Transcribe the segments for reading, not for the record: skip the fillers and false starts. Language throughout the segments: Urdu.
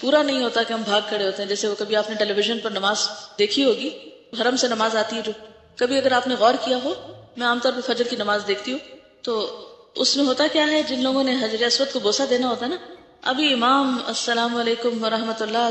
پورا نہیں ہوتا کہ ہم بھاگ کھڑے ہوتے ہیں. جیسے وہ کبھی آپ نے ٹیلی ویژن پر نماز دیکھی ہوگی، حرم سے نماز آتی ہے جو، کبھی اگر آپ نے غور کیا ہو، میں عام طور پہ فجر کی نماز دیکھتی ہوں تو اس میں ہوتا کیا ہے، جن لوگوں نے حجر اسود کو بوسہ دینا ہوتا ہے نا، ابھی امام السلام علیکم ورحمۃ اللہ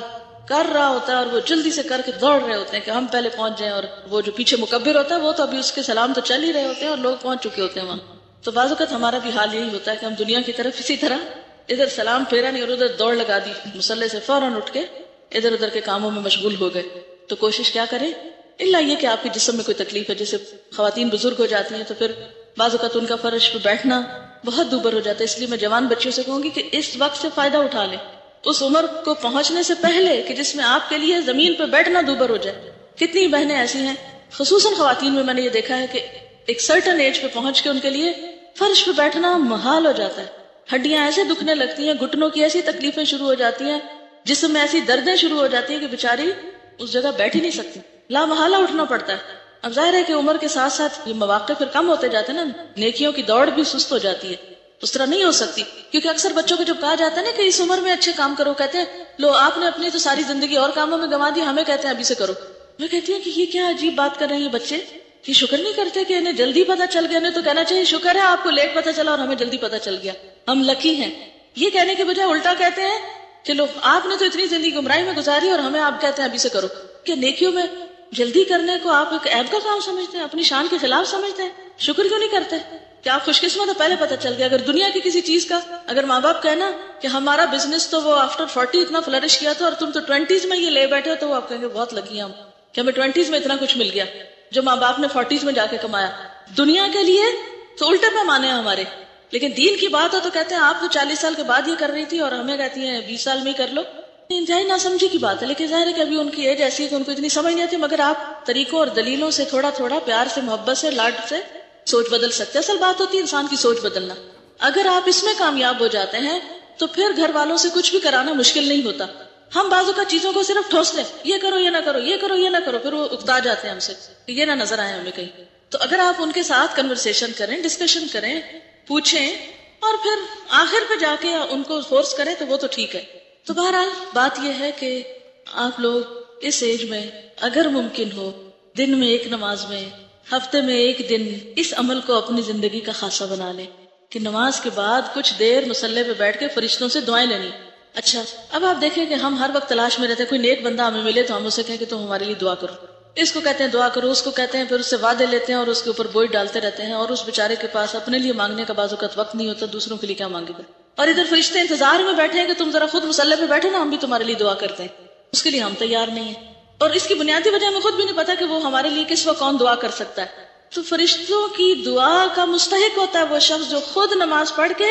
کر رہا ہوتا ہے اور وہ جلدی سے کر کے دوڑ رہے ہوتے ہیں کہ ہم پہلے پہنچ جائیں، اور وہ جو پیچھے مکبر ہوتا ہے وہ تو ابھی اس کے سلام تو چل ہی رہے ہوتے ہیں اور لوگ پہنچ چکے ہوتے ہیں وہاں. تو بعض اوقات ہمارا بھی حال یہی ہوتا ہے کہ ہم دنیا کی طرف اسی طرح ادھر سلام پھیرا نہیں اور ادھر دوڑ لگا دی، مصلی سے فوراً اٹھ کے ادھر ادھر کے کاموں میں مشغول ہو گئے. تو کوشش کیا کریں، الا یہ کہ آپ کے جسم میں کوئی تکلیف ہے، جیسے خواتین بزرگ ہو جاتی ہیں تو پھر بعض اوقات ان کا فرش پہ بیٹھنا بہت دوبر ہو جاتا ہے. اس لیے میں جوان بچیوں سے کہوں گی کہ اس وقت سے فائدہ اٹھا لیں، اس عمر کو پہنچنے سے پہلے کہ جس میں آپ کے لیے زمین پہ بیٹھنا دوبر ہو جائے. کتنی بہنیں ایسی ہیں، خصوصاً خواتین میں نے یہ دیکھا ہے کہ ایک سرٹن ایج پہ پہنچ کے ان کے لیے فرش پہ بیٹھنا محال ہو جاتا ہے. ہڈیاں ایسے دکھنے لگتی ہیں، گھٹنوں کی ایسی تکلیفیں شروع ہو جاتی ہیں، جسم میں ایسی دردیں شروع ہو جاتی ہیں کہ بیچاری اس جگہ بیٹھ ہی نہیں سکتی، لا محالہ اٹھنا پڑتا ہے. اب ظاہر ہے کہ عمر کے ساتھ ساتھ یہ مواقع پھر کم ہوتے جاتے ہیں نا، نیکیوں کی دوڑ بھی سست ہو جاتی ہے، اس طرح نہیں ہو سکتی. کیونکہ اکثر بچوں کو جب کہا جاتا ہے نا کہ اس عمر میں اچھے کام کرو، کہتے ہیں لو آپ نے اپنی تو ساری زندگی اور کاموں میں گنوا دی، ہمیں کہتے ہیں ابھی سے کرو. میں کہتی ہوں کہ یہ کیا عجیب بات کر رہے ہیں بچے، یہ شکر نہیں کرتے کہ انہیں جلدی پتہ چل گیا. انہیں تو کہنا چاہیے شکر ہے آپ کو لیٹ پتہ چلا اور ہمیں جلدی پتہ چل گیا، ہم لکی ہیں. یہ کہنے کے بجائے الٹا کہتے ہیں کہ لو آپ نے تو اتنی زندگی گمراہی میں گزاری اور ہمیں آپ کہتے ہیں ابھی سے کرو. کہ نیکیوں میں جلدی کرنے کو آپ ایک عیب کا کام سمجھتے ہیں، اپنی شان کے خلاف سمجھتے ہیں. شکر کیوں نہیں کرتے کہ آپ خوش قسمت ہو، پہلے پتہ چل گیا. اگر دنیا کی کسی چیز کا اگر ماں باپ کہنا کہ ہمارا بزنس تو وہ آفٹر 40 اتنا فلرش کیا تھا اور تم تو 20s میں یہ لے بیٹھے ہو، تو وہ آپ کہیں گے بہت لکی ہم کہ ہمیں 20s میں اتنا کچھ مل گیا جو ماں باپ نے 40s میں جا کے کمایا. دنیا کے لیے تو الٹے پیمانے ہیں ہمارے، لیکن دین کی بات ہو تو کہتے ہیں آپ تو 40 سال کے بعد یہ کر رہی تھی اور ہمیں کہتی ہیں 20 سال میں ہی کر لو. انتہائی ناسمجھی کی بات ہے، لیکن ظاہر ہے کہ ابھی ان کی ایج ایسی ہے کہ ان کو اتنی سمجھ نہیں آتی. مگر آپ طریقوں اور دلیلوں سے تھوڑا تھوڑا پیار سے، محبت سے، لاڈ سے سوچ بدل سکتے. اصل بات ہوتی ہے انسان کی سوچ بدلنا. اگر آپ اس میں کامیاب ہو جاتے ہیں تو پھر گھر والوں سے کچھ بھی کرانا مشکل نہیں ہوتا. ہم بعضوں کا چیزوں کو صرف ٹھوستے ہیں، یہ کرو یہ نہ کرو، یہ کرو یہ نہ کرو، پھر وہ اکتا جاتے ہیں ہم سے کہ یہ نہ نظر آئے ہمیں کہیں. تو اگر آپ ان کے ساتھ کنورسیشن کریں، ڈسکشن کریں، پوچھیں اور پھر آخر پہ جا کے ان کو فورس کریں تو وہ تو ٹھیک ہے. تو بہرحال بات یہ ہے کہ آپ لوگ اس ایج میں اگر ممکن ہو دن میں ایک نماز میں، ہفتے میں ایک دن اس عمل کو اپنی زندگی کا خاصہ بنا لیں کہ نماز کے بعد کچھ دیر مصلی پہ بیٹھ کے فرشتوں سے دعائیں لینی. اچھا اب آپ دیکھیں کہ ہم ہر وقت تلاش میں رہتے ہیں، کوئی نیک بندہ ہمیں ملے تو ہم اسے کہیں کہ تم ہمارے لیے دعا کرو. اس کو کہتے ہیں دعا کرو، اس کو کہتے ہیں، پھر اس سے وعدے لیتے ہیں اور اس کے اوپر بوجھ ڈالتے رہتے ہیں، اور اس بیچارے کے پاس اپنے لیے مانگنے کا بعض اوقات وقت نہیں ہوتا، دوسروں کے لیے کیا مانگے گا. اور ادھر فرشتے انتظار میں بیٹھے ہیں کہ تم ذرا خود مصلی پہ بیٹھو نا، ہم بھی تمہارے لیے دعا کرتے ہیں. اس کے لیے ہم تیار نہیں ہیں، اور اس کی بنیادی وجہ ہمیں خود بھی نہیں پتا کہ وہ ہمارے لیے کس وقت کون دعا کر سکتا ہے. تو فرشتوں کی دعا کا مستحق ہوتا ہے وہ شخص جو خود نماز پڑھ کے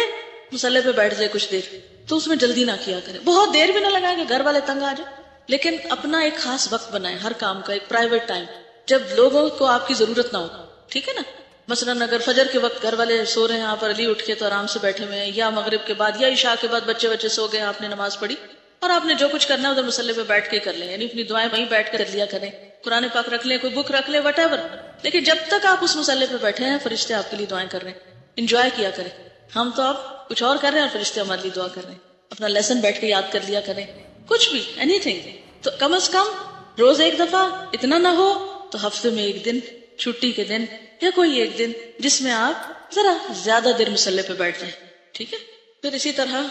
مصلی پہ بیٹھ جائے کچھ دیر. تو اس میں جلدی نہ کیا کرے، بہت دیر بھی نہ لگائے کہ گھر والے تنگ آ جائے، لیکن اپنا ایک خاص وقت بنائے ہر کام کا، ایک پرائیویٹ ٹائم جب لوگوں کو آپ کی ضرورت نہ ہو. ٹھیک ہے نا؟ مثلاً اگر فجر کے وقت گھر والے سو رہے ہیں، آپ علی اٹھ کے تو آرام سے بیٹھے ہوئے ہیں، یا مغرب کے بعد یا عشاء کے بعد بچے سو گئے، آپ نے نماز پڑھی اور آپ نے جو کچھ کرنا ہے ادھر مصلی پہ بیٹھ کے کر لیں، یعنی اپنی دعائیں وہیں بیٹھ کر لیا کریں، قرآن پاک رکھ لیں، کوئی بک رکھ لیں، وٹ ایور. لیکن جب تک آپ اس مصلی پہ بیٹھے ہیں فرشتے آپ کے لیے دعائیں کر رہے ہیں. انجوائے کیا کریں. ہم تو آپ کچھ اور کر رہے ہیں اور فرشتے ہمارے لیے دعا کر رہے ہیں. اپنا لیسن بیٹھ کے یاد کر لیا کریں، کچھ بھی اینی تھنگ. تو کم از کم روز ایک دفعہ، اتنا نہ ہو تو ہفتے میں ایک دن، چھٹی کے دن یا کوئی ایک دن جس میں آپ ذرا زیادہ دیر مصلی پہ بیٹھ جائیں. ٹھیک ہے؟ پھر اسی طرح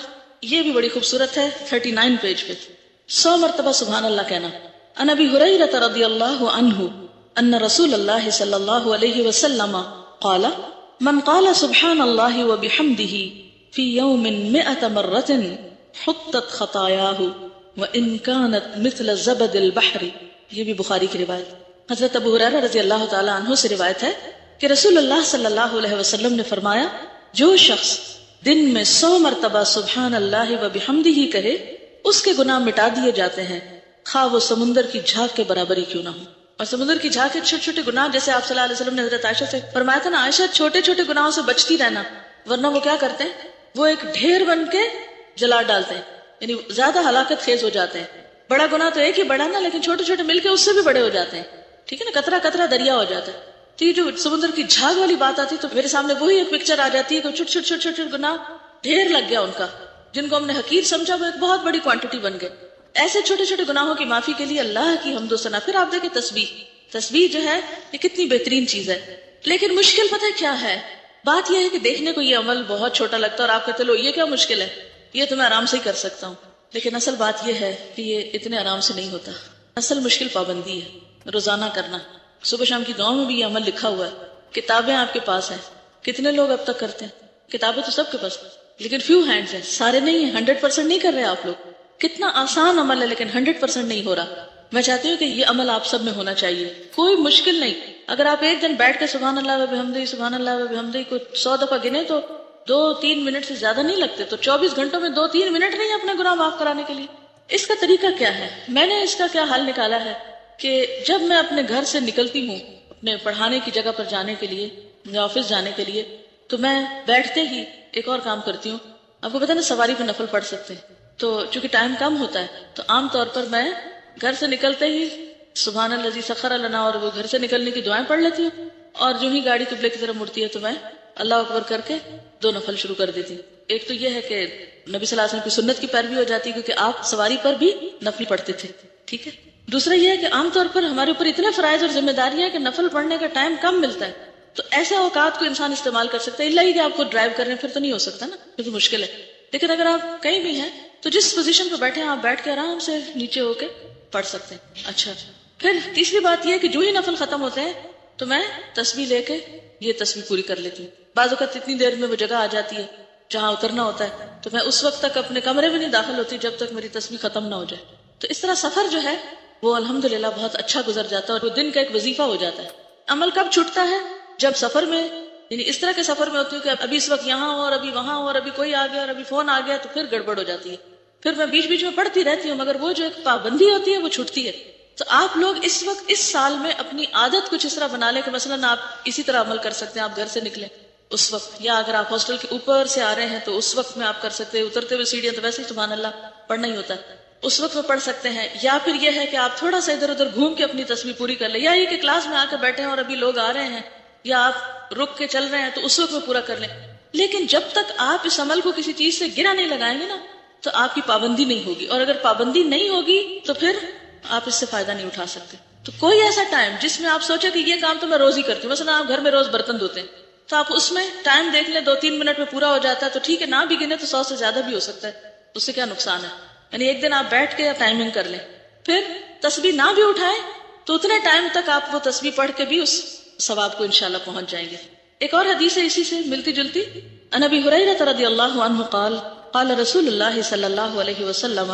یہ بھی بڑی خوبصورت ہے 39 پیج پہ 100 مرتبہ سبحان اللہ کہنا. عن ابی ہریرہ رضی اللہ عنہ ان رسول اللہ صلی اللہ علیہ وسلم قال من قال سبحان اللہ وبحمدہ فی یوم 100 مرۃ حطت خطایاہ وان کانت مثل زبد البحر. یہ بھی بخاری کی روایت. حضرت ابو ہریرہ رضی اللہ تعالی عنہ سے روایت ہے کہ رسول اللہ صلی اللہ علیہ وسلم نے فرمایا، جو شخص دن میں 100 مرتبہ سبحان اللہ و بحمدہ کہے اس کے گناہ مٹا دیے جاتے ہیں، خواہ وہ سمندر کی جھاگ کے برابر ہی کیوں نہ ہو. اور سمندر کی جھاگ کے چھوٹے چھوٹے گناہ، جیسے آپ صلی اللہ علیہ وسلم نے حضرت عائشہ سے فرمایا تھا نا، عائشہ چھوٹے چھوٹے گناہوں سے بچتی رہنا، ورنہ وہ کیا کرتے ہیں، وہ ایک ڈھیر بن کے جلا ڈالتے ہیں، یعنی زیادہ ہلاکت خیز ہو جاتے ہیں. بڑا گناہ تو ایک ہی بڑا نا، لیکن چھوٹے چھوٹے مل کے اس سے بھی بڑے ہو جاتے ہیں. ٹھیک ہے نا؟ قطرہ قطرہ دریا ہو جاتا ہے. تو یہ جو سمندر کی جھاگ والی بات آتی تو میرے سامنے وہی ایک پکچر آ جاتی ہے کہ چھوٹے چھوٹے چھوٹے چھوٹے گناہ ڈھیر لگ گیا ان کا، جن کو ہم نے حقیر سمجھا وہ ایک بہت بڑی کوانٹٹی بن گئے. ایسے چھوٹے چھوٹے گناہوں کی معافی کے لیے اللہ کی حمد و ثنا. پھر آپ دیکھیں تسبیح جو ہے یہ کتنی بہترین چیز ہے. لیکن مشکل پتہ ہے کیا ہے؟ بات یہ ہے کہ دیکھنے کو یہ عمل بہت چھوٹا لگتا ہے اور آپ کہتے لو یہ کیا مشکل ہے، یہ تو میں آرام سے ہی کر سکتا ہوں. لیکن اصل بات یہ ہے کہ یہ اتنے آرام سے نہیں ہوتا. اصل مشکل پابندی ہے، روزانہ کرنا. صبح شام کی دعاؤں میں بھی یہ عمل لکھا ہوا ہے. کتابیں آپ کے پاس ہیں، کتنے لوگ اب تک کرتے ہیں؟ کتابیں تو سب کے پاس لیکن فیو ہینڈز ہیں، سارے نہیں ہیں. 100% نہیں کر رہے آپ لوگ. کتنا آسان عمل ہے لیکن 100% نہیں ہو رہا. میں چاہتی ہوں کہ یہ عمل آپ سب میں ہونا چاہیے، کوئی مشکل نہیں. اگر آپ ایک دن بیٹھ کے سبحان اللہ و بحمدہ سبحان اللہ و بحمدہ کو 100 دفعہ گنے تو 2-3 منٹ سے زیادہ نہیں لگتے. تو 24 گھنٹوں میں 2-3 منٹ نہیں اپنے گناہ معاف کرانے کے لیے. اس کا طریقہ کیا ہے؟ میں نے اس کا کیا حل نکالا ہے کہ جب میں اپنے گھر سے نکلتی ہوں اپنے پڑھانے کی جگہ پر جانے کے لیے یا آفس جانے کے لیے، تو میں بیٹھتے ہی ایک اور کام کرتی ہوں. آپ کو پتہ نا سواری پہ نفل پڑھ سکتے ہیں، تو چونکہ ٹائم کم ہوتا ہے تو عام طور پر میں گھر سے نکلتے ہی سبحان الذی سخر لنا اور وہ گھر سے نکلنے کی دعائیں پڑھ لیتی ہوں. اور جو ہی گاڑی قبلے کی طرف مڑتی ہے تو میں اللہ اکبر کر کے 2 نفل شروع کر دیتی ہوں. ایک تو یہ ہے کہ نبی صلی اللہ علیہ وسلم کی سنت کی پیروی ہو جاتی ہے کیونکہ آپ سواری پر بھی نفل پڑھتے تھے. ٹھیک ہے. دوسرا یہ ہے کہ عام طور پر ہمارے اوپر اتنے فرائض اور ذمہ داریاں ہیں کہ نفل پڑھنے کا ٹائم کم ملتا ہے. تو ایسے اوقات کو انسان استعمال کر سکتا ہے. اللہ ہی کہ آپ کو ڈرائیو کر رہے ہیں پھر تو نہیں ہو سکتا نا، کیونکہ مشکل ہے. لیکن اگر آپ کہیں بھی ہیں تو جس پوزیشن پہ بیٹھے ہیں آپ بیٹھ کے آرام سے نیچے ہو کے پڑھ سکتے ہیں. اچھا، پھر تیسری بات یہ ہے کہ جو ہی نفل ختم ہوتے ہیں تو میں تسبیح لے کے یہ تسبیح پوری کر لیتی ہوں. بعض اوقات اتنی دیر میں وہ جگہ آ جاتی ہے جہاں اترنا ہوتا ہے تو میں اس وقت تک اپنے کمرے میں نہیں داخل ہوتی جب تک میری تسبیح ختم نہ ہو جائے. تو اس طرح سفر جو ہے وہ الحمدللہ بہت اچھا گزر جاتا ہے اور وہ دن کا ایک وظیفہ ہو جاتا ہے. عمل کب چھٹتا ہے؟ جب سفر میں، یعنی اس طرح کے سفر میں ہوتی ہوں کہ ابھی اس وقت یہاں ہوں اور ابھی وہاں ہوں اور ابھی کوئی آ گیا اور ابھی فون آ گیا تو پھر گڑبڑ ہو جاتی ہے. پھر میں بیچ بیچ میں پڑھتی رہتی ہوں مگر وہ جو ایک پابندی ہوتی ہے وہ چھٹتی ہے. تو آپ لوگ اس وقت اس سال میں اپنی عادت کچھ اس طرح بنا لیں کہ مثلاً آپ اسی طرح عمل کر سکتے ہیں. آپ گھر سے نکلیں اس وقت، یا اگر آپ ہاسٹل کے اوپر سے آ رہے ہیں تو اس وقت میں آپ کر سکتے ہیں. اترتے ہوئے سیڑھیاں تو ویسے ہی سبحان اللہ پڑھنا ہی ہوتا ہے، اس وقت میں پڑھ سکتے ہیں. یا پھر یہ ہے کہ آپ تھوڑا سا ادھر ادھر گھوم کے اپنی تسبیح پوری کر لیں. یا یہ کہ کلاس میں آ کے بیٹھے ہیں اور ابھی لوگ آ رہے ہیں یا آپ رک کے چل رہے ہیں تو اس وقت میں پورا کر لیں. لیکن جب تک آپ اس عمل کو کسی چیز سے گرا نہیں لگائیں گے نا تو آپ کی پابندی نہیں ہوگی. اور اگر پابندی نہیں ہوگی تو پھر آپ اس سے فائدہ نہیں اٹھا سکتے. تو کوئی ایسا ٹائم جس میں آپ سوچیں کہ یہ کام تو میں روز ہی کرتی ہوں، مثلا آپ گھر میں روز برتن دھوتے ہیں تو آپ اس میں ٹائم دیکھ لیں 2-3 منٹ میں پورا ہو جاتا ہے تو ٹھیک ہے. نہ بھی گنے تو 100 سے زیادہ بھی ہو سکتا ہے، اس سے کیا نقصان ہے. یعنی ایک دن آپ بیٹھ کے ٹائمنگ کر لیں. پھر تسبیح نہ بھی اٹھائیں تو اتنے ٹائم تک آپ وہ تسبیح پڑھ کے بھی اس ثواب کو انشاءاللہ پہنچ جائیں گے. ایک اور حدیث ہے اسی سے ملتی جلتی. عن ابی ہریرہ رضی اللہ عنہ قال قال رسول اللہ صلی اللہ علیہ وسلم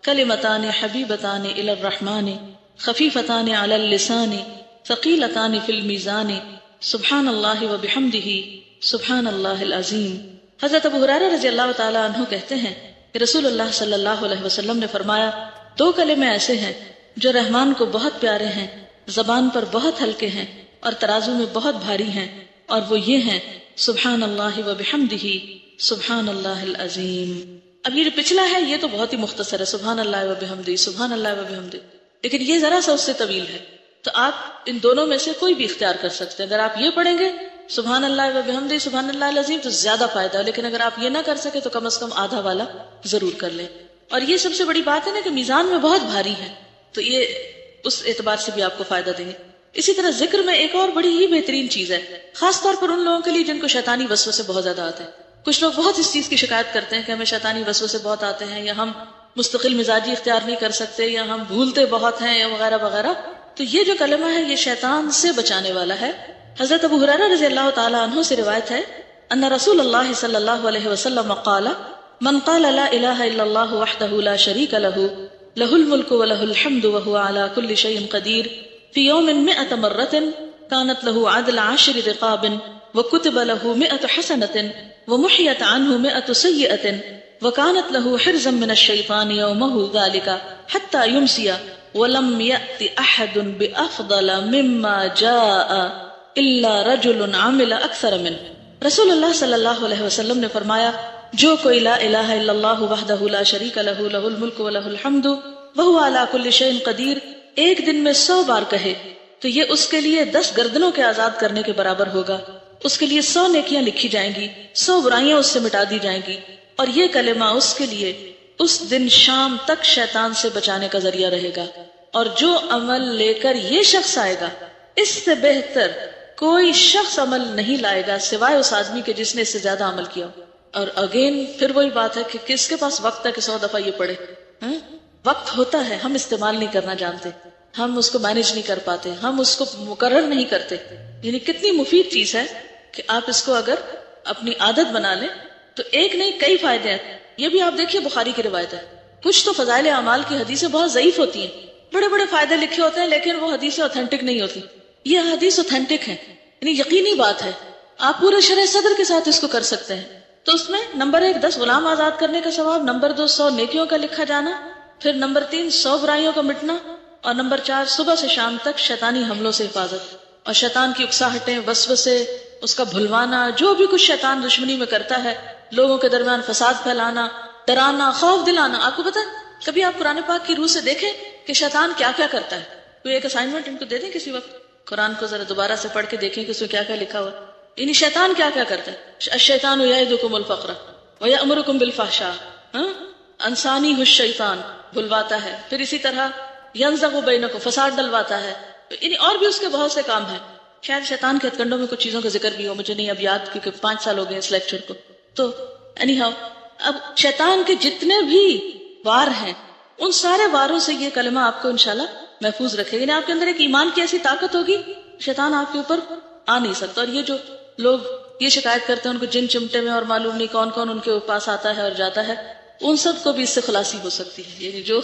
کلمتان حبیبتان الی الرحمن خفیفتان علی اللسان ثقیلتان فی المیزان سبحان اللہ و بحمدہ سبحان اللہ العظیم. حضرت ابو ہریرہ رضی اللہ تعالی عنہ کہتے ہیں کہ رسول اللہ صلی اللہ علیہ وسلم نے فرمایا 2 کلمے ایسے ہیں جو رحمان کو بہت پیارے ہیں، زبان پر بہت ہلکے ہیں اور ترازو میں بہت بھاری ہیں، اور وہ یہ ہیں سبحان اللہ و بحمدہ سبحان اللہ العظیم. اب یہ جو پچھلا ہے یہ تو بہت ہی مختصر ہے، سبحان اللہ و بحمدہ سبحان اللہ و بحمدہ، لیکن یہ ذرا سا اس سے طویل ہے. تو آپ ان دونوں میں سے کوئی بھی اختیار کر سکتے ہیں. اگر آپ یہ پڑھیں گے سبحان اللہ و بحمدہ سبحان اللہ العظیم تو زیادہ فائدہ ہے، لیکن اگر آپ یہ نہ کر سکے تو کم از کم آدھا والا ضرور کر لیں. اور یہ سب سے بڑی بات ہے نا کہ میزان میں بہت بھاری ہے، تو یہ اس اعتبار سے بھی آپ کو فائدہ دیں گے. اسی طرح ذکر میں ایک اور بڑی ہی بہترین چیز ہے، خاص طور پر ان لوگوں کے لیے جن کو شیطانی وسوسے بہت زیادہ آتے ہیں. کچھ لوگ بہت اس چیز کی شکایت کرتے ہیں کہ ہمیں شیطانی وسوسے بہت آتے ہیں، یا ہم مستقل مزاجی اختیار نہیں کر سکتے، یا ہم بھولتے بہت ہیں، یا وغیرہ وغیرہ. تو یہ جو کلمہ ہے یہ شیطان سے بچانے والا ہے. حضرت ابو ہریرہ رضی اللہ تعالی عنہ سے روایت ہے ان رسول اللہ صلی اللہ علیہ وسلم قال من قال لا الہ الا اللہ وحدہ لا شریک لہ لہ الملک ولہ الحمد وهو على كل شيء قدیر في يوم 100 مرة كانت له عدل 10 رقاب وكتب له 100 حسنة ومحيت عنه 100 سيئة وكانت له حرزا من الشيطان يومه ذلك حتى يمسي ولم يأت أحد بأفضل مما جاء إلا رجل عمل أكثر منه. رسول اللہ صلی اللہ علیہ وسلم نے فرمایا جو کوئی لا الہ الا اللہ وحدہ لا شریک لہ لہ الملک ولہ الحمد وہو علی کل شیء قدیر ایک دن میں 100 بار کہے تو یہ اس کے لیے 10 گردنوں کے آزاد کرنے کے برابر ہوگا. اس کے لیے 100 نیکیاں لکھی جائیں گی، 100 برائیاں اس سے مٹا دی جائیں گی، اور یہ کلمہ اس کے لیے اس دن شام تک شیطان سے بچانے کا ذریعہ رہے گا، اور جو عمل لے کر یہ شخص آئے گا اس سے بہتر کوئی شخص عمل نہیں لائے گا سوائے اس آدمی کے جس نے اس سے زیادہ عمل کیا ہو۔ اور اگین پھر وہی بات ہے کہ کس کے پاس وقت ہے کہ 100 دفعہ یہ پڑھے؟ وقت ہوتا ہے، ہم استعمال نہیں کرنا جانتے، ہم اس کو مینج نہیں کر پاتے، ہم اس کو مقرر نہیں کرتے۔ یعنی کتنی مفید چیز ہے کہ آپ اس کو اگر اپنی عادت بنا لیں تو ایک نہیں کئی فائدے ہیں۔ یہ بھی آپ دیکھیے بخاری کی روایت ہے، کچھ تو فضائل اعمال کی حدیثیں بہت ضعیف ہوتی ہیں، بڑے بڑے فائدے لکھے ہوتے ہیں لیکن وہ حدیثیں اوتھینٹک نہیں ہوتی۔ یہ حدیث اوتھینٹک ہے، یعنی یقینی بات ہے، آپ پورے شرح صدر کے ساتھ اس کو کر سکتے ہیں۔ تو اس میں نمبر 1 10 غلام آزاد کرنے کا ثواب، نمبر 2 100 نیکیوں کا لکھا جانا، پھر نمبر 3 100 برائیوں کا مٹنا، اور نمبر 4 صبح سے شام تک شیطانی حملوں سے حفاظت، اور شیطان کی اکساہٹیں، وسوسے، اس کا بھلوانا، جو بھی کچھ شیطان دشمنی میں کرتا ہے، لوگوں کے درمیان فساد پھیلانا، ڈرانا، خوف دلانا۔ آپ کو پتا ہے کبھی آپ قرآن پاک کی روح سے دیکھیں کہ شیطان کیا کیا کرتا ہے؟ کوئی ایک اسائنمنٹ ان کو دے دیں کسی وقت، قرآن کو ذرا دوبارہ سے پڑھ کے دیکھیں کہ اس میں کیا کیا لکھا ہوا، یعنی شیطان کیا کیا کرتا ہے۔ الشیطان یعدکم الفقر ویأمرکم بالفحشاء، انسانی الشیطان بھلواتا ہے، پھر اسی طرح ینزغ بینکم فساد ڈلواتا ہے، یعنی اور بھی اس کے بہت سے کام ہیں۔ شاید شیطان کے ہتھ کنڈوں میں کچھ چیزوں کا ذکر بھی ہو، مجھے نہیں اب یاد کیونکہ 5 سال ہو گئے اس لیکچر کو۔ تو اینی ہاؤ اب شیطان کے جتنے بھی وار ہیں ان سارے واروں سے یہ کلمہ آپ کو انشاءاللہ محفوظ رکھے گا، یعنی آپ کے اندر ایک ایمان کی ایسی طاقت ہوگی شیطان آپ کے اوپر آ نہیں سکتا۔ اور یہ جو لوگ یہ شکایت کرتے ہیں ان کو جن چمٹے میں اور معلوم نہیں کون کون ان کے پاس آتا ہے اور جاتا ہے، ان سب کو بھی اس سے خلاصی ہو سکتی ہے۔ یعنی جو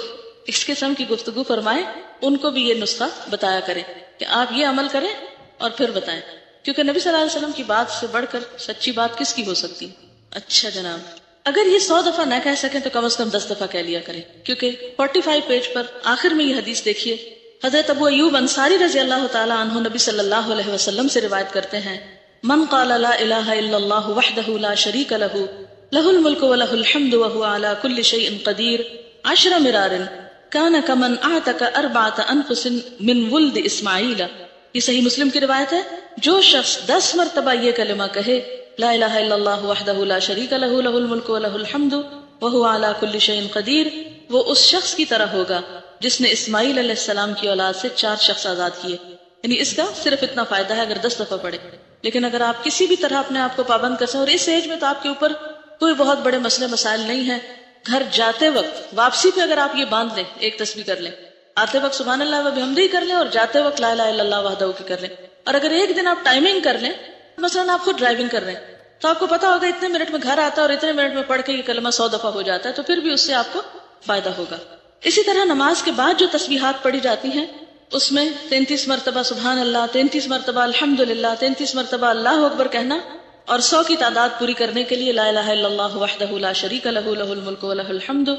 اس قسم کی گفتگو فرمائے ان کو بھی یہ نسخہ بتایا کریں کہ آپ یہ عمل کریں اور پھر بتائیں، کیونکہ نبی صلی اللہ علیہ وسلم کی بات سے بڑھ کر سچی بات کس کی ہو سکتی ہے؟ اچھا جناب، اگر یہ 100 دفعہ نہ کہہ سکیں تو کم از کم 10 دفعہ کہہ لیا کریں، کیونکہ 45 پیج پر آخر میں یہ حدیث دیکھیے، حضرت ابو ایوب انصاری رضی اللہ تعالی عنہ نبی صلی اللہ علیہ وسلم سے روایت کرتے ہیں، من قال لا الہ الا اللہ وحدہ لا شریک لہ لہ الملک ولہ الحمد وہو علی کل شیء قدیر 10 مرار کان کمن اعتق 4 انفس من ولد اسماعیل۔ یہ صحیح مسلم کی روایت ہے، جو شخص 10 مرتبہ یہ کلمہ کہے لا الہ الا اللہ وحدہ لا شریک لہ لہ الملک ولہ الحمد وہو علی کل شیء قدیر، وہ اس شخص کی طرح ہوگا جس نے اسماعیل علیہ السلام کی اولاد سے 4 شخص آزاد کیے۔ یعنی اس کا صرف اتنا فائدہ ہے اگر 10 دفعہ پڑھے، لیکن اگر آپ کسی بھی طرح اپنے آپ کو پابند کر سکیں، اور اس ایج میں تو آپ کے اوپر کوئی بہت بڑے مسئلے مسائل نہیں ہیں، گھر جاتے وقت واپسی پہ اگر آپ یہ باندھ لیں، ایک تسبیح کر لیں، آتے وقت سبحان اللہ و بحمدہ کر لیں، اور جاتے وقت لا الہ الا اللہ وحدہ کی کر لیں، اور اگر ایک دن آپ ٹائمنگ کر لیں، مثلا آپ خود ڈرائیونگ کر رہے ہیں تو آپ کو پتا ہوگا اتنے منٹ میں گھر آتا ہے اور اتنے منٹ میں پڑھ کے یہ کلمہ 100 دفعہ ہو جاتا ہے، تو پھر بھی اس سے آپ کو فائدہ ہوگا۔ اسی طرح نماز کے بعد جو تسبیحات پڑھی جاتی ہیں اس میں 33 مرتبہ سبحان اللہ، 33 مرتبہ الحمدللہ، 33 مرتبہ اللہ اکبر کہنا، اور 100 کی تعداد پوری کرنے کے لیے لا الہ الا اللہ وحدہ لا شریک لہ لہ الملک ولہ الحمد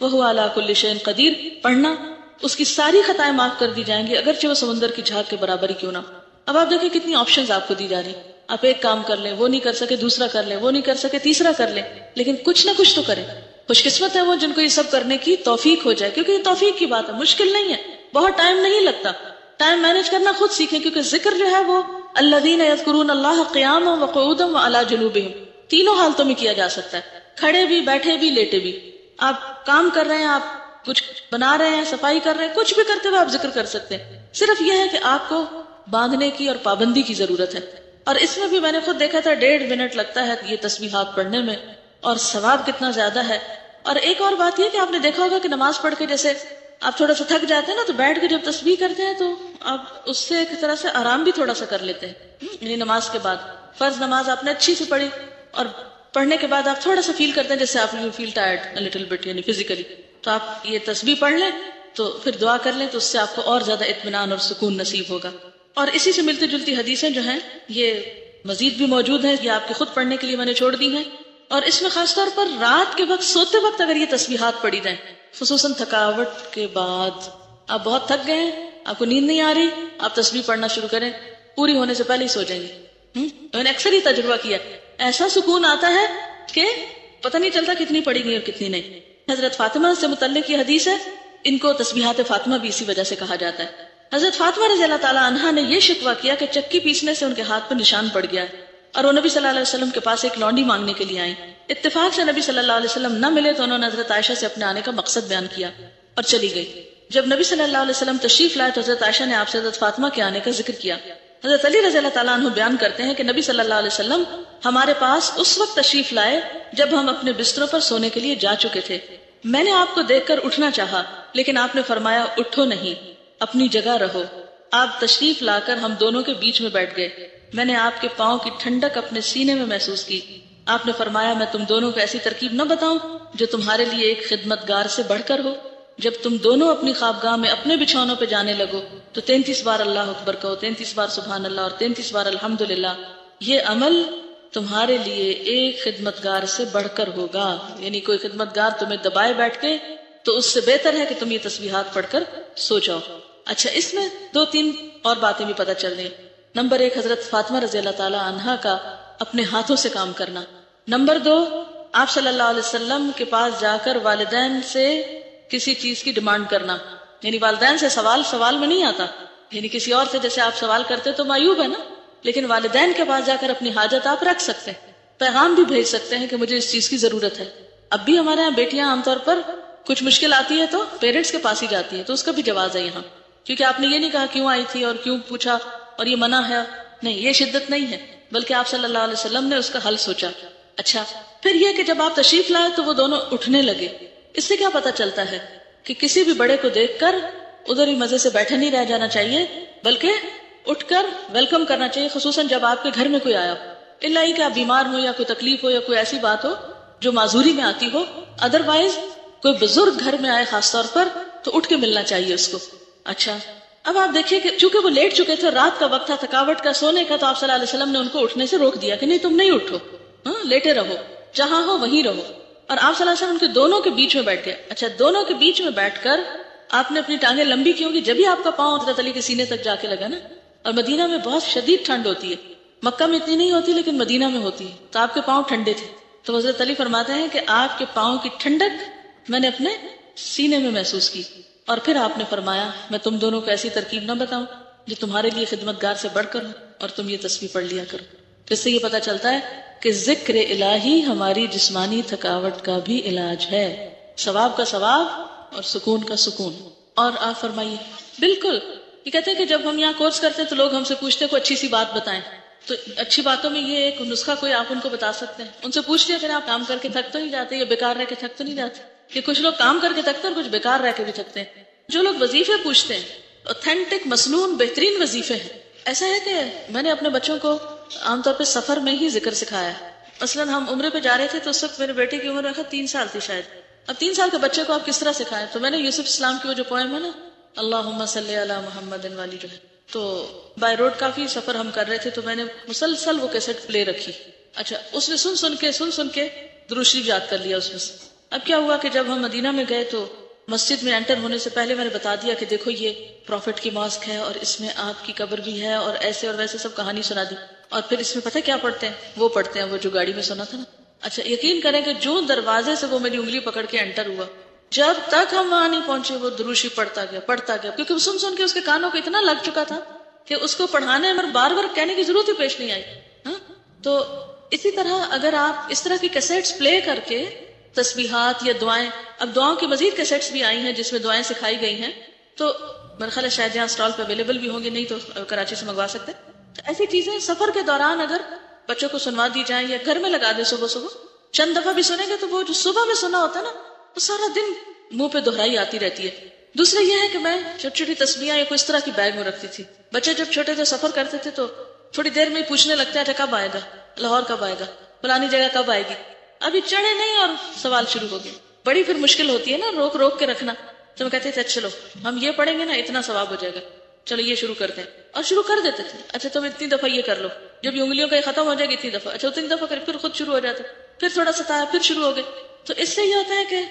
وہو علی کل شیء قدیر پڑھنا۔ اس کی ساری خطائیں معاف کر دی جائیں گی، اگرچہ وہ سمندر کی جھاگ کے برابر ہی کیوں نہ۔ اب آپ دیکھیں کتنی آپشنز آپ کو دی جا رہی ہیں، آپ ایک کام کر لیں، وہ نہیں کر سکے دوسرا کر لیں، وہ نہیں کر سکے تیسرا کر لیں، لیکن کچھ نہ کچھ تو کریں۔ خوش قسمت ہے وہ جن کو یہ سب کرنے کی توفیق ہو جائے، کیونکہ یہ توفیق کی بات ہے، مشکل نہیں ہے، بہت ٹائم نہیں لگتا، ٹائم مینج کرنا خود سیکھیں، کیونکہ ذکر جو ہے وہ الذین یذکرون اللہ قیاما وقعودا وعلی جنوبہم، تینوں حالتوں میں کیا جا سکتا ہے، کھڑے بھی، بیٹھے بھی، لیٹے بھی۔ آپ کام کر رہے ہیں، آپ کچھ بنا رہے ہیں، صفائی کر رہے ہیں، کچھ بھی کرتے ہوئے آپ ذکر کر سکتے ہیں، صرف یہ ہے کہ آپ کو باندھنے کی اور پابندی کی ضرورت ہے۔ اور اس میں بھی میں نے خود دیکھا تھا 1.5 منٹ لگتا ہے یہ تسبیحات پڑھنے میں، اور ثواب کتنا زیادہ ہے۔ اور ایک اور بات یہ کہ آپ نے دیکھا ہوگا کہ نماز پڑھ کے جیسے آپ تھوڑا سا تھک جاتے ہیں نا، تو بیٹھ کے جب تسبیح کرتے ہیں تو آپ اس سے ایک طرح سے آرام بھی تھوڑا سا کر لیتے ہیں، یعنی نماز کے بعد فرض نماز آپ نے اچھی سے پڑھی اور پڑھنے کے بعد آپ تھوڑا سا فیل کرتے ہیں جیسے آپ you feel tired a little bit، یعنی فزیکلی، تو آپ یہ تسبیح پڑھ لیں تو پھر دعا کر لیں، تو اس سے آپ کو اور زیادہ اطمینان اور سکون نصیب ہوگا۔ اور اسی سے ملتی جلتی حدیثیں جو ہیں یہ مزید بھی موجود ہیں، یہ آپ کے خود پڑھنے کے لیے میں نے چھوڑ دی ہیں، اور اس میں خاص طور پر رات کے وقت سوتے وقت اگر یہ تسبیحات پڑھی جائیں، خصوصاً تھکاوٹ کے بعد، آپ بہت تھک گئے ہیں، آپ کو نیند نہیں آ رہی، آپ تسبیح پڑھنا شروع کریں، پوری ہونے سے پہلے ہی سو جائیں گے۔ میں نے اکثر ہی تجربہ کیا، ایسا سکون آتا ہے کہ پتہ نہیں چلتا کتنی پڑھی گئی اور کتنی نہیں۔ حضرت فاطمہ سے متعلق یہ حدیث ہے، ان کو تسبیحات فاطمہ بھی اسی وجہ سے کہا جاتا ہے۔ حضرت فاطمہ رضی اللہ تعالی عنہا نے یہ شکوہ کیا کہ چکی پیسنے سے ان کے ہاتھ پر نشان پڑ گیا ہے، اور وہ نبی صلی اللہ علیہ وسلم کے پاس ایک لونڈی مانگنے کے لیے آئیں۔ اتفاق سے نبی صلی اللہ علیہ وسلم نہ ملے تو انہوں نے حضرت عائشہ سے اپنے آنے کا مقصد بیان کیا اور چلی گئی۔ جب نبی صلی اللہ علیہ وسلم تشریف لائے تو حضرت عائشہ نے آپ سے حضرت فاطمہ کے آنے کا ذکر کیا۔ حضرت علی رضی اللہ تعالیٰ عنہ بیان کرتے ہیں کہ نبی صلی اللہ علیہ وسلم ہمارے پاس اس وقت تشریف لائے جب ہم اپنے بستروں پر سونے کے لیے جا چکے تھے۔ میں نے آپ کو دیکھ کر اٹھنا چاہا لیکن آپ نے فرمایا اٹھو نہیں، اپنی جگہ رہو۔ آپ تشریف لا کر ہم دونوں کے بیچ میں بیٹھ گئے۔ میں نے آپ کے پاؤں کی ٹھنڈک اپنے سینے میں محسوس کی۔ آپ نے فرمایا میں تم دونوں کو ایسی ترکیب نہ بتاؤں جو تمہارے لیے ایک خدمتگار سے بڑھ کر ہو۔ جب تم دونوں اپنی خوابگاہ میں اپنے بچھونوں پہ جانے لگو تو 33 بار اللہ اکبر کہو، 33 بار سبحان اللہ اور 33 بار الحمدللہ۔ یہ عمل تمہارے لیے ایک خدمتگار سے بڑھ کر ہوگا، یعنی کوئی خدمتگار تمہیں دبائے بیٹھ کے تو اس سے بہتر ہے کہ تم یہ تسبیحات پڑھ کر سو جاؤ۔ اچھا، اس میں 2-3 اور باتیں بھی پتہ چل رہی ہیں۔ نمبر 1، حضرت فاطمہ رضی اللہ تعالی عنہا کا اپنے ہاتھوں سے کام کرنا۔ نمبر 2، آپ صلی اللہ علیہ وسلم کے پاس جا کر والدین سے کسی چیز کی ڈیمانڈ کرنا، یعنی والدین سے سوال میں نہیں آتا، یعنی کسی اور سے جیسے آپ سوال کرتے تو معیوب ہے نا، لیکن والدین کے پاس جا کر اپنی حاجت آپ رکھ سکتے ہیں، پیغام بھی بھیج سکتے ہیں کہ مجھے اس چیز کی ضرورت ہے۔ اب بھی ہمارے یہاں بیٹیاں عام طور پر کچھ مشکل آتی ہے تو پیرنٹس کے پاس ہی جاتی ہے، تو اس کا بھی جواز ہے یہاں، کیونکہ آپ نے یہ نہیں کہا کیوں آئی تھی اور کیوں پوچھا اور یہ منع ہے، نہیں، یہ شدت نہیں ہے، بلکہ آپ صلی اللہ علیہ وسلم نے اس کا حل سوچا۔ اچھا، پھر یہ کہ جب آپ تشریف لائے تو وہ دونوں اٹھنے لگے۔ اس سے کیا پتہ چلتا ہے کہ کسی بھی بڑے کو دیکھ کر ادھر ہی مزے سے بیٹھے نہیں رہ جانا چاہیے، بلکہ اٹھ کر ویلکم کرنا چاہیے، خصوصاً جب آپ کے گھر میں کوئی آیا ہو، الا ہی کہ آپ بیمار ہو یا کوئی تکلیف ہو یا کوئی ایسی بات ہو جو معذوری میں آتی ہو، ادروائز کوئی بزرگ گھر میں آئے خاص طور پر تو اٹھ کے ملنا چاہیے اس کو۔ اچھا، اب آپ دیکھیے کہ چونکہ وہ لیٹ چکے تھے، رات کا وقت تھا، تھکاوٹ کا، سونے کا، تو آپ صلی اللہ علیہ وسلم نے ان کو اٹھنے سے روک دیا کہ نہیں، تم نہیں اٹھو، لیٹے رہو، جہاں ہو وہیں رہو، اور آپ صلی اللہ علیہ وسلم ان کے دونوں کے بیچ میں بیٹھ گئے۔ اچھا، دونوں کے بیچ میں بیٹھ کر آپ نے اپنی ٹانگیں لمبی کی ہوگی، جبھی آپ کا پاؤں حضرت علی کے سینے تک جا کے لگا نا، اور مدینہ میں بہت شدید ٹھنڈ ہوتی ہے، مکہ میں اتنی نہیں ہوتی لیکن مدینہ میں ہوتی ہے، تو آپ کے پاؤں ٹھنڈے تھے، تو حضرت علی فرماتے ہیں کہ آپ کے پاؤں کی ٹھنڈک میں نے اپنے سینے میں محسوس کی، اور پھر آپ نے فرمایا میں تم دونوں کو ایسی ترکیب نہ بتاؤں جو تمہارے لیے خدمتگار سے بڑھ کر ہو، اور تم یہ تسبیح پڑھ لیا کرو۔ تو اس سے یہ پتہ چلتا ہے کہ ذکر الہی ہماری جسمانی تھکاوٹ کا بھی علاج ہے، ثواب کا ثواب اور سکون کا سکون۔ اور آپ فرمائیے۔ بالکل، یہ کہتے ہیں کہ جب ہم یہاں کورس کرتے ہیں تو لوگ ہم سے پوچھتے ہیں کوئی اچھی سی بات بتائیں، تو اچھی باتوں میں یہ ایک نسخہ کوئی آپ ان کو بتا سکتے ہیں، ان سے پوچھتے ہیں کہ آپ کام کر کے تھک تو نہیں جاتے یا بیکار رہ کے تھک تو نہیں جاتے، کہ کچھ لوگ کام کر کے تھکتے ہیں اور کچھ بیکار رہ کے بھی تھکتے ہیں۔ جو لوگ وظیفے پوچھتے ہیں، اوتھینٹک مسنون بہترین وظیفے ہیں۔ ایسا ہے کہ میں نے اپنے بچوں کو عام طور پہ سفر میں ہی ذکر سکھایا ہے۔ مثلاً ہم عمرے پہ جا رہے تھے تو اس وقت میرے بیٹے کی عمر 3 سال تھی شاید۔ اب 3 سال کے بچے کو آپ کس طرح سکھائیں؟ تو میں نے یوسف اسلام کی وہ جو پوئم ہے نا، اللہم صلی علی محمد والی، جو ہے، تو بائی روڈ کافی سفر ہم کر رہے تھے تو میں نے مسلسل وہ کیسٹ پلے رکھی۔ اچھا، اس میں سن کے درود شریف یاد کر لیا اس میں سے۔ اب کیا ہوا کہ جب ہم مدینہ میں گئے تو مسجد میں انٹر ہونے سے پہلے میں نے بتا دیا کہ دیکھو یہ پروفٹ کی ماسک ہے اور اس میں آپ کی قبر بھی ہے اور ایسے اور ویسے سب کہانی سنا دی۔ اور پھر اس میں پتہ کیا پڑھتے ہیں؟ وہ پڑھتے ہیں وہ جو گاڑی میں سنا تھا نا۔ اچھا، یقین کریں کہ جو دروازے سے وہ میری انگلی پکڑ کے انٹر ہوا، جب تک ہم وہاں نہیں پہنچے وہ درود شریف پڑھتا گیا، کیونکہ وہ سن کے اس کے کانوں کو اتنا لگ چکا تھا کہ اس کو پڑھانے میں بار بار کہنے کی ضرورت ہی پیش نہیں آئی۔ تو اسی طرح اگر آپ اس طرح کی کیسٹس پلے کر کے تسبیحات یا دعائیں، اب دعاؤں کی مزید کیسٹس بھی آئی ہیں جس میں دعائیں سکھائی گئی ہیں، تو میرا خیال ہے شاید یہاں اسٹال پہ اویلیبل بھی ہوں گے، نہیں تو کراچی سے منگوا سکتے۔ تو ایسی چیزیں سفر کے دوران اگر بچوں کو سنوا دی جائیں یا گھر میں لگا دیں، صبح چند دفعہ بھی سنیں گے تو وہ جو صبح میں سنا ہوتا ہے نا، وہ سارا دن منہ پہ دہرائی آتی رہتی ہے۔ دوسرا یہ ہے کہ میں چھوٹی چھوٹی تسبیحاں یا کوئی اس طرح کی بیگ میں رکھتی تھی۔ بچے جب چھوٹے تھے سفر کرتے تھے تو تھوڑی دیر میں ہی پوچھنے لگتے ہیں کب آئے گا، لاہور کب آئے گا، فلانی جگہ کب آئے گی۔ ابھی چڑھے نہیں اور سوال شروع ہو گئے۔ بڑی پھر مشکل ہوتی ہے نا روک کے رکھنا، تو میں کہتے تھے چلو ہم یہ پڑھیں گے نا اتنا ثواب ہو جائے گا، چلو یہ شروع کرتے ہیں، اور شروع کر دیتے تھے۔ اچھا تم اتنی دفعہ یہ کر لو، جب یہ انگلیوں کا یہ ختم ہو جائے گا اتنی دفعہ، اچھا اتنی دفعہ کرے، پھر خود شروع ہو جاتا، پھر تھوڑا ستایا، پھر شروع ہو گئے۔ تو اس سے یہ ہوتا ہے کہ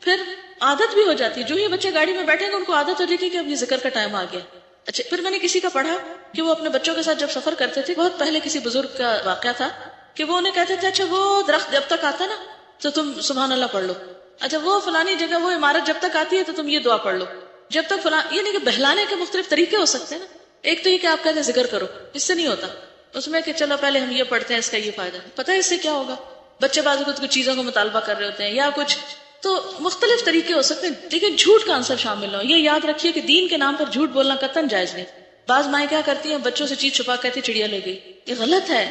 پھر عادت بھی ہو جاتی ہے، جو ہی بچے گاڑی میں بیٹھیں گے ان کو عادت ہو جائے گی کہ اب یہ ذکر کا ٹائم آ گیا۔ اچھا، پھر میں نے کسی کا پڑھا کہ وہ اپنے بچوں کے ساتھ جب سفر کرتے تھے، بہت پہلے کسی بزرگ کا واقعہ تھا کہ وہ انہیں کہتے تھے اچھا وہ درخت جب تک آتا ہے نا تو تم سبحان اللہ پڑھ لو، اچھا وہ فلانی جگہ وہ عمارت جب تک آتی ہے تو تم یہ دعا پڑھ لو، جب تک یہ نہیں کہ بہلانے کے مختلف طریقے ہو سکتے ہیں نا۔ ایک تو یہ کہ آپ کہتے ہیں ذکر کرو، اس سے نہیں ہوتا، اس میں کہ چلو پہلے ہم یہ پڑھتے ہیں اس کا یہ فائدہ ہے، پتہ ہے اس سے کیا ہوگا؟ بچے بعض اوقات کچھ چیزوں کا مطالبہ کر رہے ہوتے ہیں یا کچھ، تو مختلف طریقے ہو سکتے ہیں، لیکن جھوٹ کا عنصر شامل ہو. یہ یاد رکھیے کہ دین کے نام پر جھوٹ بولنا قطعاً جائز نہیں. بعض مائیں کیا کرتی ہیں، بچوں سے چیز چھپا کہتی چڑیا لے گئی. یہ غلط ہے.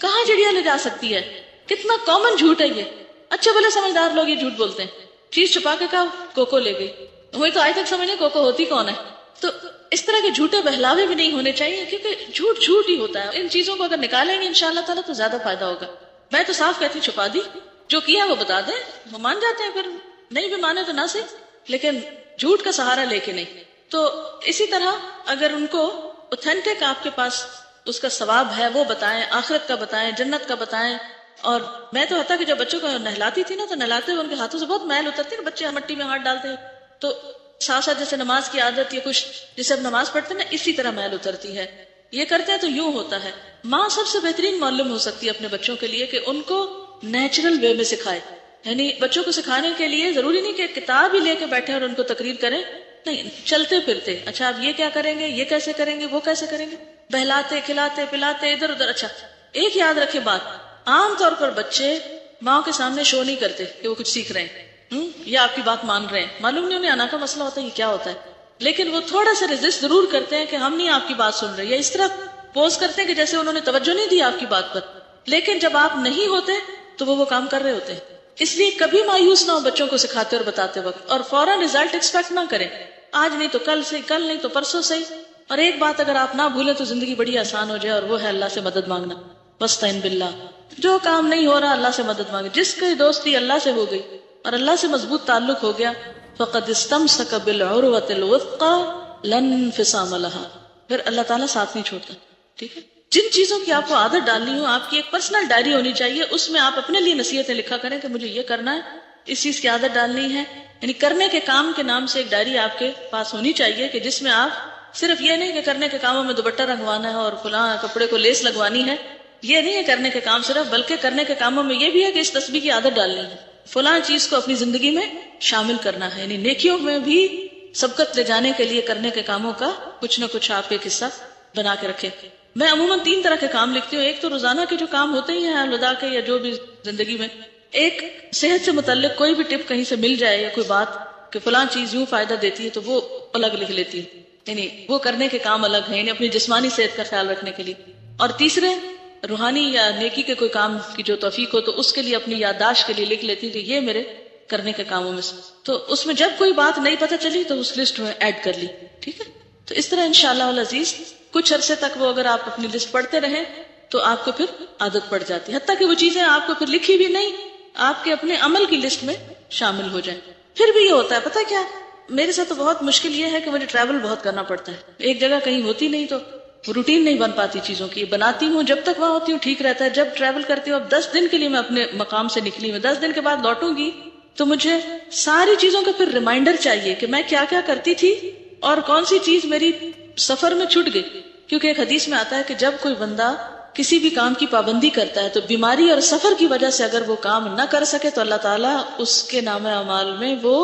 کہاں چڑیا لے جا سکتی ہے؟ کتنا کامن جھوٹ ہے یہ. اچھے بھلے سمجھدار لوگ یہ جھوٹ بولتے ہیں. چیز چھپا کے کہا کوکو لے گئی. وہی تو آج تک سمجھے کوکو ہوتی کون ہے. تو اس طرح کے جھوٹے بہلاوے بھی نہیں ہونے چاہیے، کیونکہ جھوٹ جھوٹ ہی ہوتا ہے. ان چیزوں کو اگر نکالیں گے انشاءاللہ تعالیٰ تو زیادہ فائدہ ہوگا. میں تو صاف کہتی ہوں چھپا دی، جو کیا وہ بتا دیں، وہ مان جاتے ہیں، پھر نہیں بھی مانے تو نہ صحیح، لیکن جھوٹ کا سہارا لے کے نہیں. تو اسی طرح اگر ان کو اوتھینٹک آپ کے پاس اس کا ثواب ہے وہ بتائیں، آخرت کا بتائیں، جنت کا بتائیں. اور میں تو حتیٰ کہ جب بچوں کو نہلاتی تھی نا، تو نہلاتے ہوئے ان کے ہاتھوں سے بہت میل اترتی نا، بچے مٹی میں ہاتھ ڈالتے ہیں، تو ساتھ ساتھ جیسے نماز کی عادت یا کچھ جیسے اب نماز پڑھتے ہیں نا، اسی طرح میل اترتی ہے. یہ کرتے ہیں تو یوں ہوتا ہے. ماں سب سے بہترین معلم ہو سکتی ہے اپنے بچوں کے لیے کہ ان کو نیچرل وے میں سکھائے. یعنی بچوں کو سکھانے کے لیے ضروری نہیں کہ کتاب ہی لے کے بیٹھے اور ان کو تقریر کریں، نہیں، چلتے پھرتے اچھا آپ یہ کیا کریں گے، یہ کیسے کریں گے، وہ کیسے کریں گے، بہلاتے کھلاتے پلاتے ادھر ادھر. اچھا ایک یاد رکھے بات، عام طور پر بچے ماں کے سامنے شو نہیں کرتے کہ وہ کچھ سیکھ رہے ہیں یا آپ کی بات مان رہے ہیں. معلوم نہیں انہیں انا کا مسئلہ ہوتا ہے یہ کیا ہوتا ہے، لیکن وہ تھوڑا سا ریزسٹ ضرور کرتے ہیں کہ ہم نہیں آپ کی بات سن رہے، یا اس طرح پوز کرتے ہیں کہ جیسے انہوں نے توجہ نہیں دی آپ کی بات پر. لیکن جب آپ نہیں ہوتے تو وہ کام کر رہے ہوتے ہیں. اس لیے کبھی مایوس نہ ہو بچوں کو سکھاتے اور بتاتے وقت، اور فوراً رزلٹ ایکسپیکٹ نہ کریں. آج نہیں تو کل سے، کل نہیں تو پرسوں سے. اور ایک بات اگر آپ نہ بھولیں تو زندگی بڑی آسان ہو جائے، اور وہ ہے اللہ سے مدد مانگنا. وَاسْتَعِنْ بِاللَّهِ. جو کام نہیں ہو رہا اللہ سے مدد مانگے. جس کی دوستی اللہ سے ہو گئی اور اللہ سے مضبوط تعلق ہو گیا، فَقَدْ اسْتَمْسَكَ بِالْعُرْوَةِ الْوُثْقَى لَا انْفِصَامَ لَهَا. پھر اللہ تعالیٰ ساتھ نہیں چھوڑتا. ٹھیک ہے، جن چیزوں کی آپ کو عادت ڈالنی ہو، آپ کی ایک پرسنل ڈائری ہونی چاہیے، اس میں آپ اپنے لیے نصیحتیں لکھا کریں کہ مجھے یہ کرنا ہے، اس چیز کی عادت ڈالنی ہے. یعنی کرنے کے کام کے نام سے ایک ڈائری آپ کے پاس ہونی چاہیے کہ جس میں آپ صرف یہ نہیں کہ کرنے کے کاموں میں دوپٹہ رنگوانا ہے اور فلاں کپڑے کو لیس لگوانی ہے، یہ نہیں ہے کرنے کے کام صرف، بلکہ کرنے کے کاموں میں یہ بھی ہے کہ اس تسبیح کی عادت ڈالنی ہے، فلاں چیز کو اپنی زندگی میں شامل کرنا ہے. یعنی نیکیوں میں بھی سبقت لے جانے کے لیے کرنے کے کاموں کا کچھ نہ کچھ آپ ایک حصہ بنا کے رکھیں. میں عموماً 3 طرح کے کام لکھتی ہوں. ایک تو روزانہ کے جو کام ہوتے ہی ہیں الوداع کے یا جو بھی زندگی میں. ایک صحت سے متعلق کوئی بھی ٹپ کہیں سے مل جائے یا کوئی بات کہ فلاں چیز یوں فائدہ دیتی ہے تو وہ الگ لکھ لیتی ہوں. یعنی وہ کرنے کے کام الگ ہیں، یعنی اپنی جسمانی صحت کا خیال رکھنے کے لیے. اور تیسرے روحانی یا نیکی کے کوئی کام کی جو توفیق ہو تو اس کے لیے اپنی یادداشت کے لیے لکھ لیتی کہ یہ میرے کرنے کے کاموں میں سے. تو اس میں جب کوئی بات نہیں پتہ چلی تو اس لسٹ میں ایڈ کر لی. ٹھیک ہے، تو اس طرح انشاءاللہ العزیز کچھ عرصے تک وہ اگر آپ اپنی لسٹ پڑھتے رہیں تو آپ کو پھر عادت پڑ جاتی ہے، حتیٰ کہ وہ چیزیں آپ کو پھر لکھی بھی نہیں آپ کے اپنے عمل کی لسٹ میں شامل ہو جائیں. پھر بھی یہ ہوتا ہے پتہ کیا، میرے ساتھ تو بہت مشکل یہ ہے کہ مجھے ٹریول بہت کرنا پڑتا ہے، ایک جگہ کہیں ہوتی نہیں تو روٹین نہیں بن پاتی چیزوں کی. بناتی ہوں جب تک وہاں ہوتی ہوں ٹھیک رہتا ہے، جب ٹریول کرتی ہوں اب 10 دن کے لیے میں اپنے مقام سے نکلی ہوں، 10 دن کے بعد لوٹوں گی تو مجھے ساری چیزوں کا پھر ریمائنڈر چاہیے کہ میں کیا کیا کرتی تھی اور کون سی چیز میری سفر میں چھوٹ گئی. کیونکہ ایک حدیث میں آتا ہے کہ جب کوئی بندہ کسی بھی کام کی پابندی کرتا ہے تو بیماری اور سفر کی وجہ سے اگر وہ کام نہ کر سکے تو اللہ تعالیٰ اس کے نام اعمال میں وہ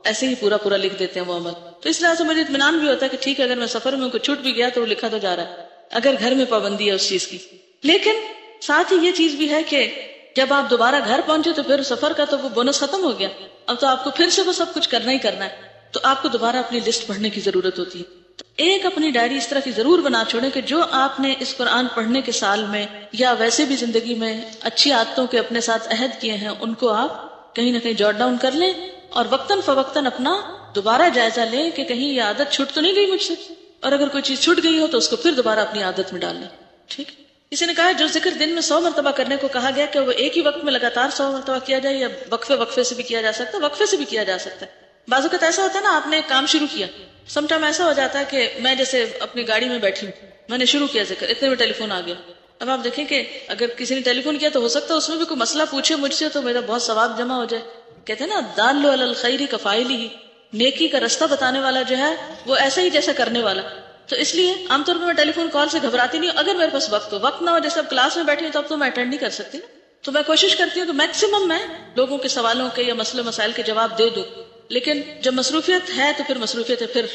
ایسے ہی پورا پورا لکھ دیتے ہیں وہ عمل. تو اس لحاظ سے مجھے اطمینان بھی ہوتا ہے کہ ٹھیک ہے اگر میں سفر میں کوئی چھوٹ بھی گیا تو وہ لکھا تو جا رہا ہے اگر گھر میں پابندی ہے اس چیز کی. لیکن ساتھ ہی یہ چیز بھی ہے کہ جب آپ دوبارہ گھر پہنچے تو پھر سفر کا تو وہ بونس ختم ہو گیا، اب تو آپ کو پھر سے وہ سب کچھ کرنا ہی کرنا ہے، تو آپ کو دوبارہ اپنی لسٹ پڑھنے کی ضرورت ہوتی ہے. تو ایک اپنی ڈائری اس طرح کی ضرور بنا چھوڑیں کہ جو آپ نے اس قرآن پڑھنے کے سال میں یا ویسے بھی زندگی میں اچھی عادتوں کے اپنے ساتھ عہد کیے ہیں ان کو آپ کہیں نہ کہیں جوٹ ڈاؤن کر لیں اور وقتاً فوقتاً اپنا دوبارہ جائزہ لیں کہ کہیں یہ عادت چھوٹ تو نہیں گئی مجھ سے، اور اگر کوئی چیز چھوٹ گئی ہو تو اس کو پھر دوبارہ اپنی عادت میں ڈال لیں. ٹھیک، کسی نے کہا جو ذکر دن میں 100 مرتبہ کرنے کو کہا گیا کہ وہ ایک ہی وقت میں لگاتار 100 مرتبہ کیا جائے یا وقفے سے بھی کیا جا سکتا ہے؟ وقفے سے بھی کیا جا سکتا ہے. بعض اوقات ایسا ہوتا ہے نا آپ نے ایک کام شروع کیا، سم ٹائم ایسا ہو جاتا ہے کہ میں جیسے اپنی گاڑی میں بیٹھی ہوں، میں نے شروع کیا ذکر، اتنے میں ٹیلی فون آ گیا. اب آپ دیکھیں کہ اگر کسی نے ٹیلی فون کیا تو ہو سکتا ہے اس میں بھی کوئی مسئلہ پوچھے مجھ سے تو میرا بہت ثواب جمع ہو جائے. کہتے ہیں نا دال علی الخیر کفاعلہ، نیکی کا رستہ بتانے والا جو ہے وہ ایسا ہی جیسا کرنے والا. تو اس لیے عام طور پر میں ٹیلی فون کال سے گھبراتی نہیں ہوں اگر میرے پاس وقت نہ ہو. جیسے اب کلاس میں بیٹھی ہوں تو اب تو میں اٹینڈ نہیں کر سکتی نا، تو میں کوشش کرتی ہوں کہ میکسیمم میں لوگوں کے سوالوں کے یا مسئلے مسائل کے جواب دے دوں. لیکن جب مصروفیت ہے تو پھر مصروفیت ہے، پھر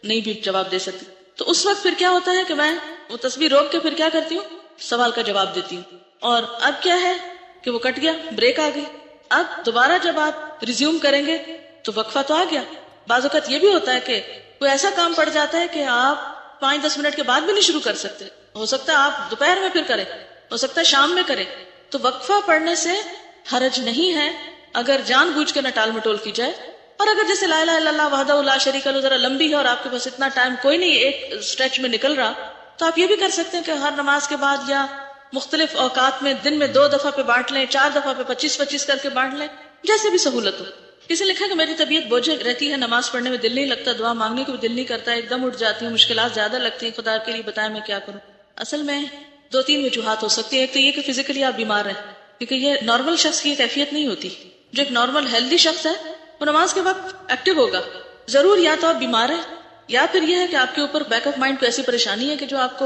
نہیں بھی جواب دے سکتی. تو اس وقت پھر کیا ہوتا ہے کہ میں وہ تصویر روک کے پھر کیا کرتی ہوں، سوال کا جواب دیتی ہوں. اور اب کیا ہے کہ وہ کٹ گیا، بریک آ گئی. اب دوبارہ جب آپ ریزیوم کریں گے تو وقفہ تو آ گیا. بعض اوقات یہ بھی ہوتا ہے کہ کوئی ایسا کام پڑ جاتا ہے کہ آپ 5-10 منٹ کے بعد بھی نہیں شروع کر سکتے. ہو سکتا ہے آپ دوپہر میں پھر کریں، ہو سکتا ہے شام میں کریں. تو وقفہ پڑھنے سے حرج نہیں ہے اگر جان بوجھ کے نہ ٹال مٹول کی جائے. اور اگر جیسے لا الہ الا اللہ وحدہ لا شریک لہ ذرا لمبی ہے اور آپ کے پاس اتنا ٹائم کوئی نہیں ایک اسٹریچ میں نکل رہا، تو آپ یہ بھی کر سکتے ہیں کہ ہر نماز کے بعد یا مختلف اوقات میں دن میں 2 دفعہ پہ بانٹ لیں، 4 دفعہ پہ 25-25 کر کے بانٹ لیں، جیسے بھی سہولت ہو. کسی نے لکھا کہ میری طبیعت بوجھل رہتی ہے، نماز پڑھنے میں دل نہیں لگتا، دعا مانگنے کو بھی دل نہیں کرتا، ایک دم اٹھ جاتی ہوں، مشکلات زیادہ لگتی ہیں، خدا کے لیے بتائیں میں کیا کروں. اصل میں 2-3 وجوہات ہو سکتی ہیں. ایک تو یہ کہ فزیکلی آپ بیمار ہیں، کیونکہ یہ نارمل شخص کی کیفیت نہیں ہوتی. جو ایک نارمل ہیلدی شخص ہے وہ نماز کے وقت ایکٹیو ہوگا. ضرور یا تو آپ بیمار ہیں یا پھر یہ ہے کہ آپ کے اوپر بیک آف مائنڈ کو ایسی پریشانی ہے کہ جو آپ کو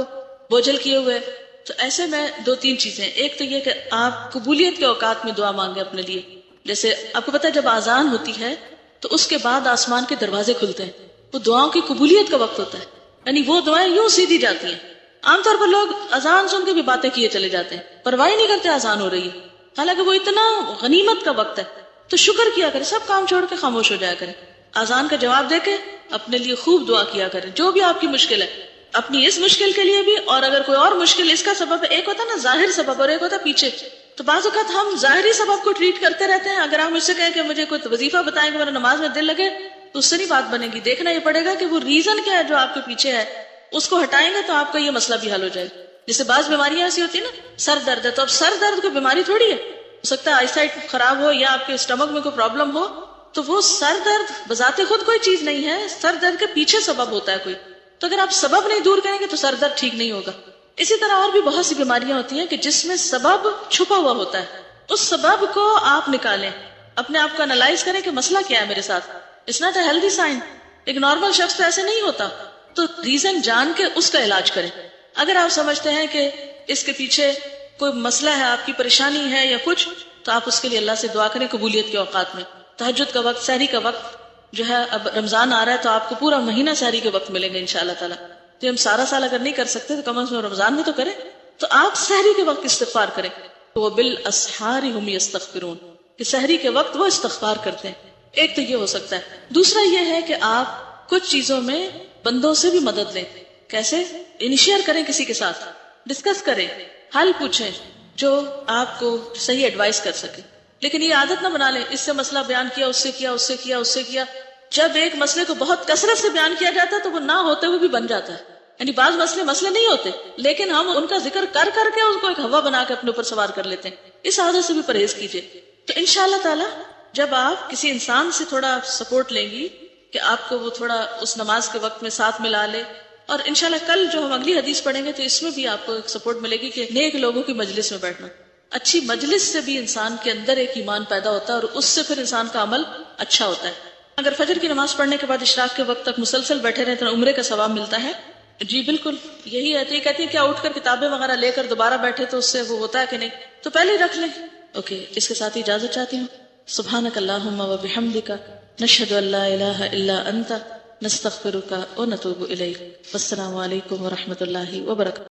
بوجھل کیے ہوئے. تو ایسے میں 2-3 چیزیں. ایک تو یہ کہ آپ قبولیت کے اوقات میں دعا مانگیں اپنے لیے. جیسے آپ کو پتا ہے جب آذان ہوتی ہے تو اس کے بعد آسمان کے دروازے کھلتے ہیں، وہ دعاؤں کی قبولیت کا وقت ہوتا ہے. یعنی وہ دعائیں یوں سیدھی جاتی ہیں. عام طور پر لوگ اذان سن کے بھی باتیں کیے چلے جاتے ہیں، پرواہ نہیں کرتے اذان ہو رہی ہے، حالانکہ وہ اتنا غنیمت کا وقت ہے. تو شکر کیا کریں، سب کام چھوڑ کے خاموش ہو جایا کریں، اذان کا جواب دے کے اپنے لیے خوب دعا کیا کریں. جو بھی آپ کی مشکل ہے، اپنی اس مشکل کے لیے بھی، اور اگر کوئی اور مشکل اس کا سبب ہے، ایک ہوتا ہے نا ظاہر سبب اور ایک ہوتا ہے پیچھے. تو بعض اوقات ہم ظاہری سبب کو ٹریٹ کرتے رہتے ہیں. اگر آپ مجھ سے کہیں کہ مجھے کوئی وظیفہ بتائیں کہ میرا نماز میں دل لگے، تو اس سے نہیں بات بنے گی. دیکھنا یہ پڑے گا کہ وہ ریزن کیا ہے جو آپ کے پیچھے ہے، اس کو ہٹائیں گے تو آپ کا یہ مسئلہ بھی حل ہو جائے. جیسے بعض بیماریاں ایسی ہوتی ہیں نا، سر درد ہے تو اب سر درد کوئی بیماری تھوڑی ہے. ہو سکتا ہے آئی سائٹ خراب ہو یا آپ کے اسٹمک میں کوئی پرابلم ہو، تو وہ سر درد بذات خود کوئی چیز نہیں ہے، سر درد کے پیچھے سبب ہوتا ہے کوئی. تو اگر آپ سبب نہیں دور کریں گے تو سر درد ٹھیک نہیں ہوگا. اسی طرح اور بھی بہت سی بیماریاں ہوتی ہیں کہ جس میں سبب چھپا ہوا ہوتا ہے. اس سبب کو آپ نکالیں، اپنے آپ کو انالائز کریں کہ مسئلہ کیا ہے میرے ساتھ. It's not a healthy sign. ایک نارمل شخص تو ایسے نہیں ہوتا. تو ریزن جان کے اس کا علاج کریں. اگر آپ سمجھتے ہیں کہ اس کے پیچھے کوئی مسئلہ ہے، آپ کی پریشانی ہے یا کچھ، تو آپ اس کے لیے اللہ سے دعا کریں قبولیت کے اوقات میں. تہجد کا وقت، سحری کا وقت جو ہے، اب رمضان آ رہا ہے تو آپ کو پورا مہینہ سحری کے وقت ملیں گے انشاءاللہ تعالی. تو ہم سارا سال اگر نہیں کر سکتے تو کم از کم رمضان میں تو کریں. تو آپ سحری کے وقت استغفار کریں. تو وہ بالاسحار هم یستغفرون، کہ سحری کے وقت وہ استغفار کرتے ہیں. ایک تو یہ ہو سکتا ہے. دوسرا یہ ہے کہ آپ کچھ چیزوں میں بندوں سے بھی مدد لیں. کیسے؟ انیشیئر کریں، کسی کے ساتھ ڈسکس کریں، حل پوچھیں جو آپ کو صحیح ایڈوائز کر سکے. لیکن یہ عادت نہ بنا لیں اس سے مسئلہ بیان کیا، اس سے کیا، اس سے کیا، اس سے کیا. جب ایک مسئلے کو بہت کثرت سے بیان کیا جاتا ہے تو وہ نہ ہوتے ہوئے بھی بن جاتا ہے. یعنی بعض مسئلے نہیں ہوتے لیکن ہم ان کا ذکر کر کر کے اس کو ایک ہوا بنا کے اپنے اوپر سوار کر لیتے ہیں. اس عادت سے بھی پرہیز کیجیے. تو انشاءاللہ تعالی جب آپ کسی انسان سے تھوڑا سپورٹ لیں گی کہ آپ کو وہ تھوڑا اس نماز کے وقت میں ساتھ ملا لے، اور انشاءاللہ کل جو ہم اگلی حدیث پڑھیں گے تو اس میں بھی آپ کو ایک سپورٹ ملے گی کہ نیک لوگوں کی مجلس میں بیٹھنا. اچھی مجلس سے بھی انسان کے اندر ایک ایمان پیدا ہوتا ہے اور اس سے پھر انسان کا عمل اچھا ہوتا ہے. اگر فجر کی نماز پڑھنے کے بعد اشراق کے وقت تک مسلسل بیٹھے رہے تو عمرے کا ثواب ملتا ہے. جی بالکل یہی ہے. تو یہ کہتی ہے کیا اٹھ کر کتابیں وغیرہ لے کر دوبارہ بیٹھے تو اس سے وہ ہوتا ہے کہ نہیں؟ تو پہلے ہی رکھ لیں. اوکے، اس کے ساتھ ہی اجازت چاہتی ہوں. سبحانک اللہم و بحمدک، نشہد ان لا الہ الا انت، نستغفرک و نتوب الیک. والسلام علیکم و رحمۃ اللہ وبرکاتہ.